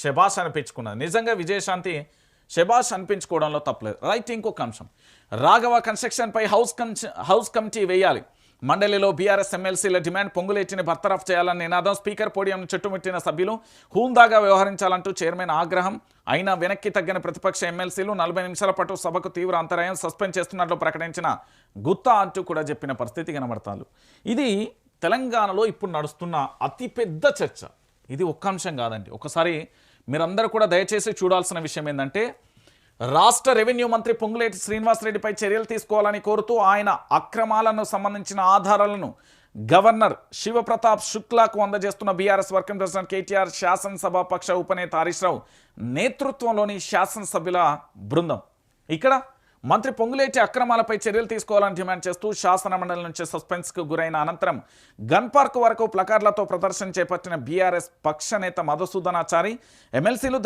శభాష్ అనిపించుకున్నది. నిజంగా విజయశాంతి శభాష్ అనిపించుకోవడంలో తప్పలేదు. రైట్. ఇంకొక అంశం, రాఘవ కన్స్ట్రక్షన్పై హౌస్ కమిటీ వేయాలి. మండలిలో బీఆర్ఎస్ ఎమ్మెల్సీల డిమాండ్. పొంగులేటిని బర్తరఫ్ చేయాలని నినాదం. స్పీకర్ పోడియం చుట్టుముట్టిన సభ్యులు హూందాగా వ్యవహరించాలంటూ చైర్మన్ ఆగ్రహం. అయినా వెనక్కి తగ్గిన ప్రతిపక్ష ఎమ్మెల్సీలు 40 నిమిషాల పాటు సభకు తీవ్ర అంతరాయం. సస్పెండ్ చేస్తున్నట్లు ప్రకటించిన గుత్తా అంటూ కూడా చెప్పిన పరిస్థితి కనబడతారు. ఇది తెలంగాణలో ఇప్పుడు నడుస్తున్న అతిపెద్ద చర్చ. ఇది ఒక్క అంశం కాదండి. ఒకసారి మీరందరూ కూడా దయచేసి చూడాల్సిన విషయం ఏంటంటే, రాష్ట్ర రెవెన్యూ మంత్రి పొంగులేటి శ్రీనివాసరెడ్డిపై చర్యలు తీసుకోవాలని కోరుతూ ఆయన అక్రమాలను సంబంధించిన ఆధారాలను గవర్నర్ శివప్రతాప్ శుక్లాకు అందజేస్తున్న బీఆర్ఎస్ వర్కింగ్ ప్రెసిడెంట్ కేటీఆర్, శాసనసభ పక్ష ఉపనేత హరీష్ రావు నేతృత్వంలోని శాసనసభ్యుల బృందం ఇక్కడ మంత్రి పొంగులేటి అక్రమాలపై చర్యలు తీసుకోవాలని డిమాండ్ చేస్తూ శాసనమండలి నుంచి సస్పెన్స్కు గురైన అనంతరం గన్ పార్క్ వరకు ప్లకార్డులతో ప్రదర్శన చేపట్టిన బీఆర్ఎస్ పక్ష నేత మధుసూదనాచారి, ఎమ్మెల్సీలు